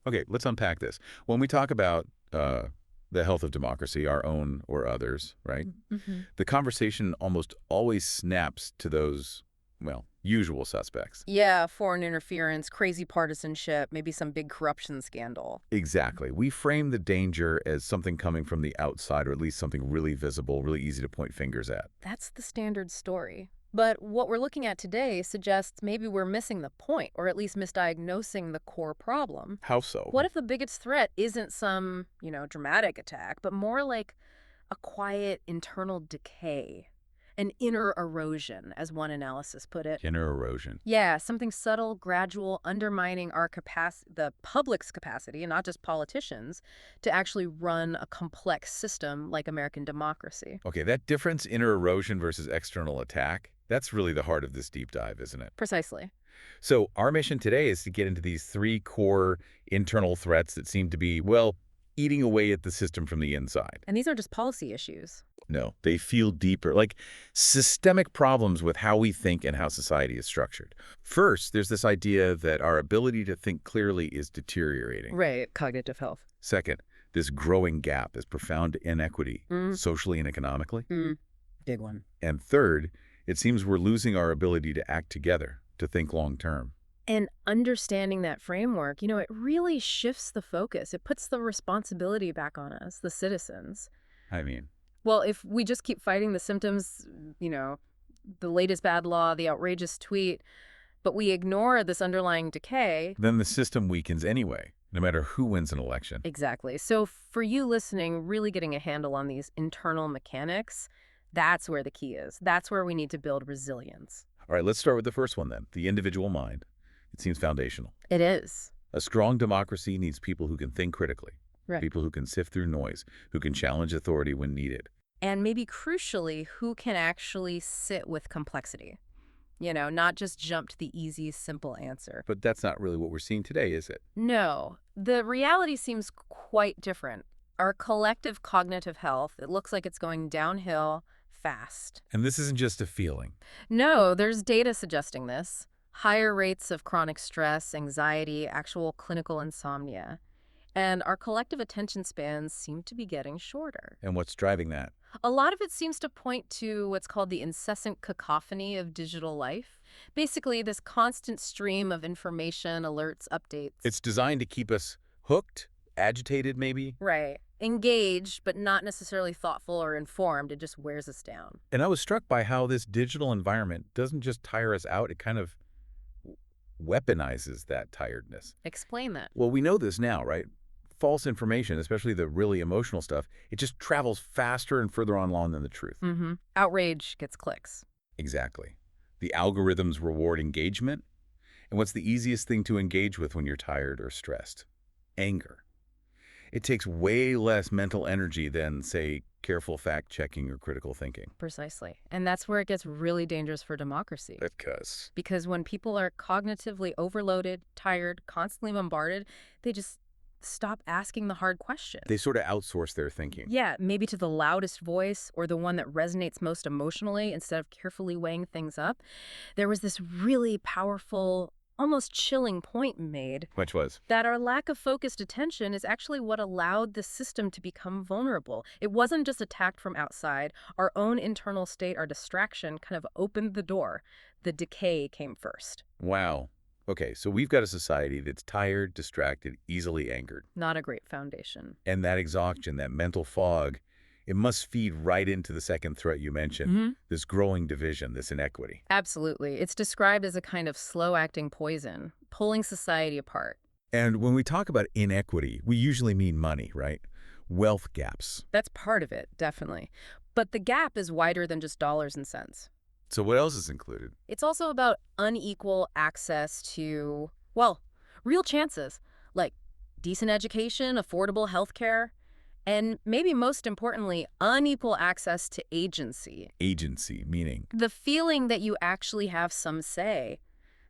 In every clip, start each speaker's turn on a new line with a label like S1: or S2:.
S1: Okay, let's unpack this. When we talk about the health of democracy, our own or others, right?
S2: Mm-hmm.
S1: The conversation almost always snaps to those, well, usual suspects.
S2: Yeah, foreign interference, crazy partisanship, maybe some big corruption scandal.
S1: Exactly. We frame the danger as something coming from the outside, or at least something really visible, really easy to point fingers at.
S2: That's the standard story. But what we're looking at today suggests maybe we're missing the point, or at least misdiagnosing the core problem.
S1: How so?
S2: What if the biggest threat isn't some, dramatic attack, but more like a quiet internal decay, an inner erosion, as one analysis put it?
S1: Inner erosion.
S2: Yeah, something subtle, gradual, undermining our capacity, the public's capacity, and not just politicians, to actually run a complex system like American democracy.
S1: Okay, that difference, inner erosion versus external attack, that's really the heart of this deep dive, isn't it?
S2: Precisely.
S1: So our mission today is to get into these three core internal threats that seem to be, well, eating away at the system from the inside.
S2: And these aren't just policy issues.
S1: No, they feel deeper, like systemic problems with how we think and how society is structured. First, there's this idea that our ability to think clearly is deteriorating.
S2: Right, cognitive health.
S1: Second, this growing gap, this profound inequity,
S2: Mm.
S1: socially and economically.
S2: Big one.
S1: And third, it seems we're losing our ability to act together, to think long term.
S2: And understanding that framework, it really shifts the focus. It puts the responsibility back on us, the citizens.
S1: I mean,
S2: Well, if we just keep fighting the symptoms, the latest bad law, the outrageous tweet, but we ignore this underlying decay.
S1: then the system weakens anyway, no matter who wins an election.
S2: Exactly. So for you listening, really getting a handle on these internal mechanics, that's where the key is. That's where we need to build resilience.
S1: All right, let's start with the first one then, the individual mind. It seems foundational.
S2: It is.
S1: A strong democracy needs people who can think critically,
S2: Right.
S1: people who can sift through noise, who can challenge authority when needed.
S2: And maybe crucially, who can actually sit with complexity. Not just jump to the easy, simple answer.
S1: But that's not really what we're seeing today, is it?
S2: No, the reality seems quite different. Our collective cognitive health, it looks like it's going downhill fast.
S1: And this isn't just a feeling.
S2: No, there's data suggesting this. Higher rates of chronic stress, anxiety, actual clinical insomnia. And our collective attention spans seem to be getting shorter.
S1: And what's driving that?
S2: A lot of it seems to point to what's called the incessant cacophony of digital life. Basically, this constant stream of information, alerts, updates.
S1: It's designed to keep us hooked, agitated maybe.
S2: Right. Engaged, but not necessarily thoughtful or informed. It just wears us down.
S1: And I was struck by how this digital environment doesn't just tire us out, it kind of weaponizes that tiredness.
S2: Explain that.
S1: Well, we know this now, right? False information, especially the really emotional stuff, it just travels faster and further along than the truth.
S2: Mm-hmm. Outrage gets clicks.
S1: Exactly. The algorithms reward engagement. And what's the easiest thing to engage with when you're tired or stressed? Anger. It takes way less mental energy than, say, careful fact-checking or critical thinking.
S2: Precisely. And that's where it gets really dangerous for democracy. Because when people are cognitively overloaded, tired, constantly bombarded, they just stop asking the hard questions.
S1: They sort of outsource their thinking.
S2: Yeah, maybe to the loudest voice or the one that resonates most emotionally instead of carefully weighing things up. There was this really powerful, almost chilling point made.
S1: Which was?
S2: That our lack of focused attention is actually what allowed the system to become vulnerable. It wasn't just attacked from outside. Our own internal state, our distraction, kind of opened the door. The decay came first.
S1: Wow. Okay, so we've got a society that's tired, distracted, easily angered.
S2: Not a great foundation.
S1: And that exhaustion, that mental fog, it must feed right into the second threat you mentioned, this growing division, this inequity.
S2: Absolutely. It's described as a kind of slow-acting poison, pulling society apart.
S1: And when we talk about inequity, we usually mean money, right? Wealth gaps.
S2: That's part of it, definitely. But the gap is wider than just dollars and cents.
S1: So what else is included?
S2: It's also about unequal access to, well, real chances, like decent education, affordable health care, and maybe most importantly, unequal access to agency.
S1: Agency, meaning?
S2: The feeling that you actually have some say,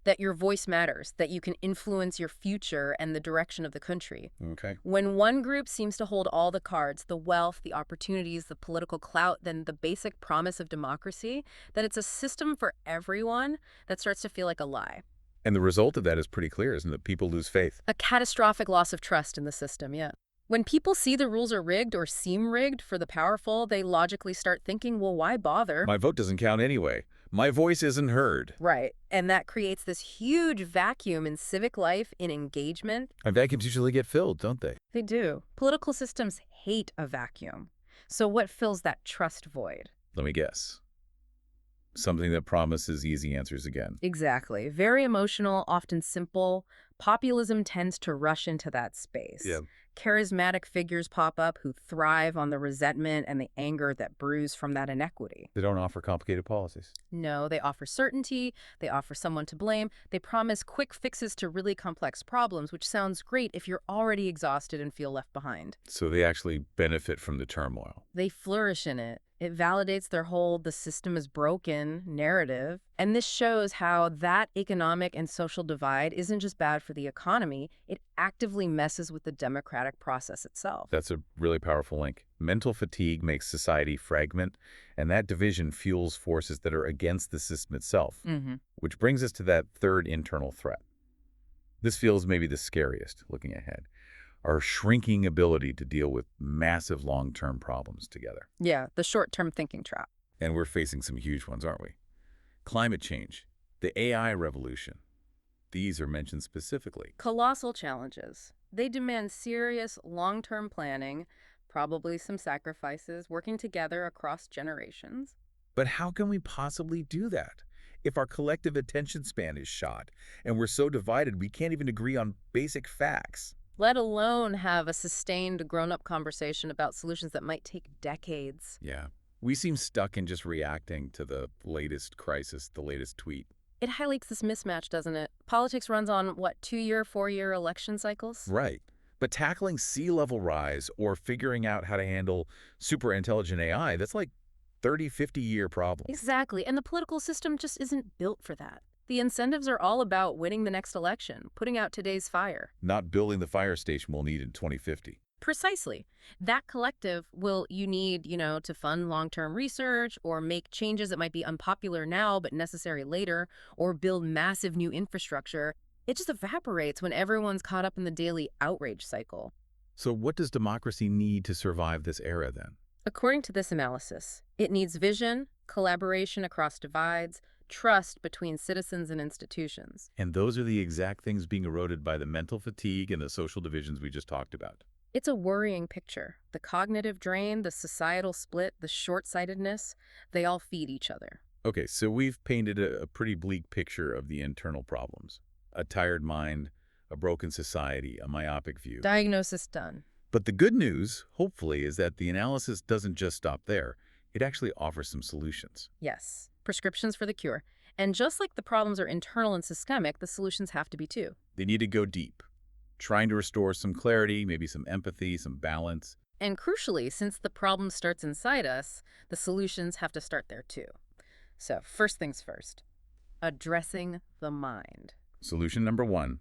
S2: that your voice matters, that you can influence your future and the direction of the country.
S1: Okay.
S2: When one group seems to hold all the cards, the wealth, the opportunities, the political clout, then the basic promise of democracy, that it's a system for everyone, that starts to feel like a lie.
S1: And the result of that is pretty clear, isn't it? People lose faith.
S2: A catastrophic loss of trust in the system, yeah. When people see the rules are rigged or seem rigged for the powerful, they logically start thinking, well, why bother?
S1: My vote doesn't count anyway. My voice isn't heard.
S2: Right. And that creates this huge vacuum in civic life, in engagement.
S1: And vacuums usually get filled, don't they?
S2: They do. Political systems hate a vacuum. So what fills that trust void?
S1: Let me guess. Something that promises easy answers again.
S2: Exactly. Very emotional, often simple. Populism tends to rush into that space.
S1: Yeah.
S2: Charismatic figures pop up who thrive on the resentment and the anger that brews from that inequity.
S1: They don't offer complicated policies.
S2: No, they offer certainty, they offer someone to blame, they promise quick fixes to really complex problems, which sounds great if you're already exhausted and feel left behind.
S1: So they actually benefit from the turmoil.
S2: They flourish in it. It validates their whole "the system is broken" narrative. And this shows how that economic and social divide isn't just bad for the economy, it actively messes with the democratic process itself.
S1: That's a really powerful link. Mental fatigue makes society fragment, and that division fuels forces that are against the system itself. Which brings us to that third internal threat. This feels maybe the scariest, looking ahead. Our shrinking ability to deal with massive long-term problems together.
S2: Yeah, the short-term thinking trap.
S1: And we're facing some huge ones, aren't we? Climate change, the AI revolution. These are mentioned specifically.
S2: Colossal challenges. They demand serious, long-term planning, probably some sacrifices, working together across generations.
S1: But how can we possibly do that if our collective attention span is shot and we're so divided we can't even agree on basic facts?
S2: Let alone have a sustained grown-up conversation about solutions that might take decades.
S1: Yeah. We seem stuck in just reacting to the latest crisis, the latest tweet.
S2: It highlights this mismatch, doesn't it? Politics runs on, what, 2-year, 4-year election cycles?
S1: Right. But tackling sea level rise or figuring out how to handle super intelligent AI, that's like 30, 50-year problems.
S2: Exactly, and the political system just isn't built for that. The incentives are all about winning the next election, putting out today's fire.
S1: Not building the fire station we'll need in 2050.
S2: Precisely. That collective you need, to fund long-term research or make changes that might be unpopular now but necessary later, or build massive new infrastructure. It just evaporates when everyone's caught up in the daily outrage cycle.
S1: So what does democracy need to survive this era then?
S2: According to this analysis, it needs vision, collaboration across divides, trust between citizens and institutions.
S1: And those are the exact things being eroded by the mental fatigue and the social divisions we just talked about.
S2: It's a worrying picture. The cognitive drain, the societal split, the short-sightedness, they all feed each other.
S1: Okay, so we've painted a pretty bleak picture of the internal problems. A tired mind, a broken society, a myopic view.
S2: Diagnosis done.
S1: But the good news, hopefully, is that the analysis doesn't just stop there. It actually offers some solutions.
S2: Yes. Prescriptions for the cure. And just like the problems are internal and systemic, the solutions have to be too.
S1: They need to go deep, trying to restore some clarity, maybe some empathy, some balance.
S2: And crucially, since the problem starts inside us, the solutions have to start there too. So first things first, addressing the mind.
S1: Solution number 1,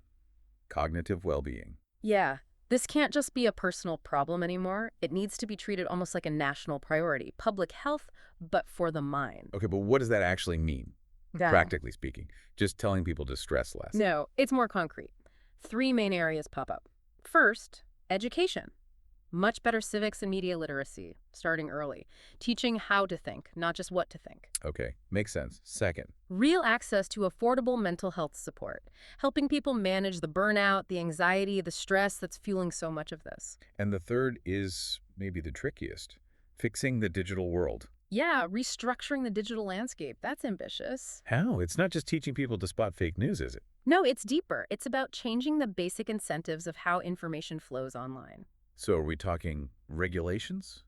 S1: cognitive well-being.
S2: Yeah, this can't just be a personal problem anymore. It needs to be treated almost like a national priority, public health, but for the mind.
S1: Okay, but what does that actually mean,
S2: Yeah.
S1: practically speaking? Just telling people to stress less?
S2: No, it's more concrete. 3 main areas pop up. First, education. Much better civics and media literacy, starting early. Teaching how to think, not just what to think.
S1: Okay, makes sense. Second,
S2: Real access to affordable mental health support, helping people manage the burnout, the anxiety, the stress that's fueling so much of this.
S1: and the third is maybe the trickiest, fixing the digital world.
S2: Yeah, restructuring the digital landscape. That's ambitious.
S1: How? It's not just teaching people to spot fake news, is it?
S2: No, it's deeper. It's about changing the basic incentives of how information flows online.
S1: So are we talking regulations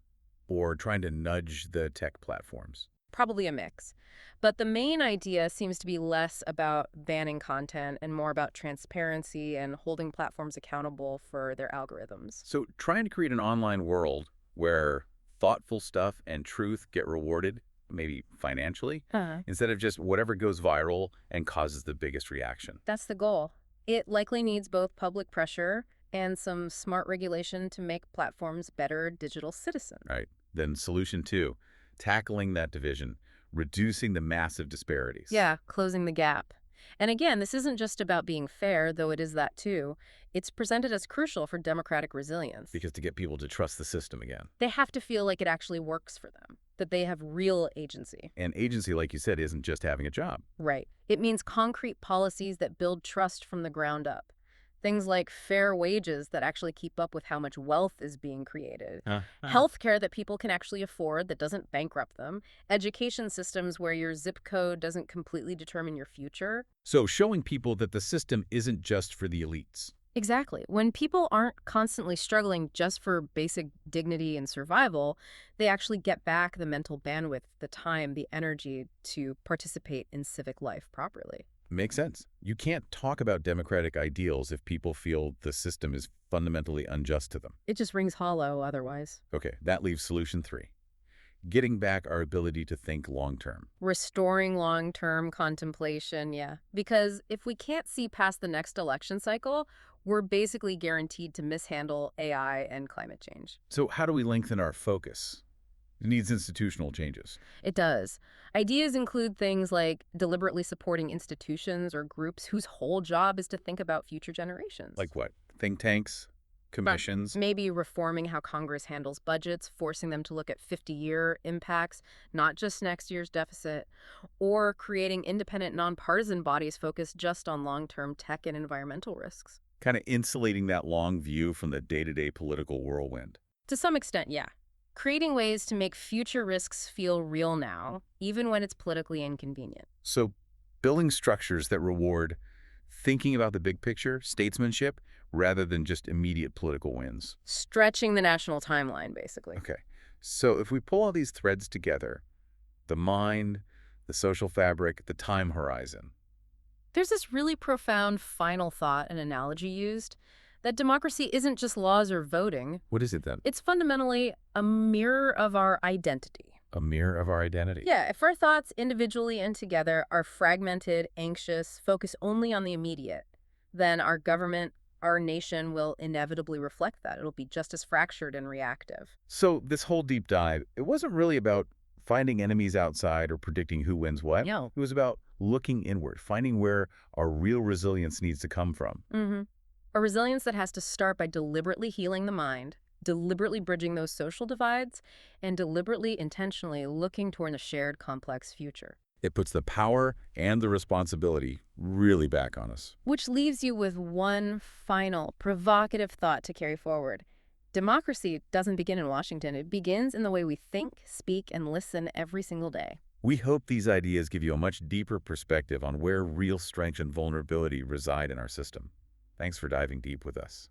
S1: or trying to nudge the tech platforms?
S2: Probably a mix. But the main idea seems to be less about banning content and more about transparency and holding platforms accountable for their algorithms.
S1: So trying to create an online world where thoughtful stuff and truth get rewarded, maybe financially, instead of just whatever goes viral and causes the biggest reaction.
S2: That's the goal. It likely needs both public pressure and some smart regulation to make platforms better digital citizens.
S1: Right. Then solution 2, tackling that division, reducing the massive disparities.
S2: Yeah, closing the gap. And again, this isn't just about being fair, though it is that too. It's presented as crucial for democratic resilience.
S1: Because to get people to trust the system again.
S2: They have to feel like it actually works for them, that they have real agency.
S1: And agency, like you said, isn't just having a job.
S2: Right. It means concrete policies that build trust from the ground up. Things like fair wages that actually keep up with how much wealth is being created. Healthcare that people can actually afford that doesn't bankrupt them. Education systems where your zip code doesn't completely determine your future.
S1: So showing people that the system isn't just for the elites.
S2: Exactly. When people aren't constantly struggling just for basic dignity and survival, they actually get back the mental bandwidth, the time, the energy to participate in civic life properly.
S1: Makes sense. You can't talk about democratic ideals if people feel the system is fundamentally unjust to them.
S2: It just rings hollow otherwise.
S1: Okay, that leaves solution 3. Getting back our ability to think long-term.
S2: Restoring long-term contemplation, yeah. Because if we can't see past the next election cycle, we're basically guaranteed to mishandle AI and climate change.
S1: So how do we lengthen our focus? It needs institutional changes.
S2: It does. Ideas include things like deliberately supporting institutions or groups whose whole job is to think about future generations.
S1: Like what? Think tanks? Commissions?
S2: Maybe reforming how Congress handles budgets, forcing them to look at 50-year impacts, not just next year's deficit, or creating independent, nonpartisan bodies focused just on long-term tech and environmental risks.
S1: Kind of insulating that long view from the day-to-day political whirlwind.
S2: To some extent, yeah. Creating ways to make future risks feel real now, even when it's politically inconvenient.
S1: So building structures that reward thinking about the big picture, statesmanship, rather than just immediate political wins.
S2: Stretching the national timeline, basically.
S1: Okay, so if we pull all these threads together, the mind, the social fabric, the time horizon.
S2: There's this really profound final thought and analogy used that democracy isn't just laws or voting.
S1: What is it then?
S2: It's fundamentally a mirror of our identity.
S1: A mirror of our identity.
S2: Yeah, if our thoughts individually and together are fragmented, anxious, focused only on the immediate, then our government, our nation will inevitably reflect that. It'll be just as fractured and reactive.
S1: So this whole deep dive, it wasn't really about finding enemies outside or predicting who wins what.
S2: No.
S1: It was about looking inward, finding where our real resilience needs to come from.
S2: A resilience that has to start by deliberately healing the mind, deliberately bridging those social divides, and deliberately, intentionally looking toward a shared, complex future.
S1: It puts the power and the responsibility really back on us.
S2: Which leaves you with one final, provocative thought to carry forward. Democracy doesn't begin in Washington. It begins in the way we think, speak, and listen every single day.
S1: We hope these ideas give you a much deeper perspective on where real strength and vulnerability reside in our system. Thanks for diving deep with us.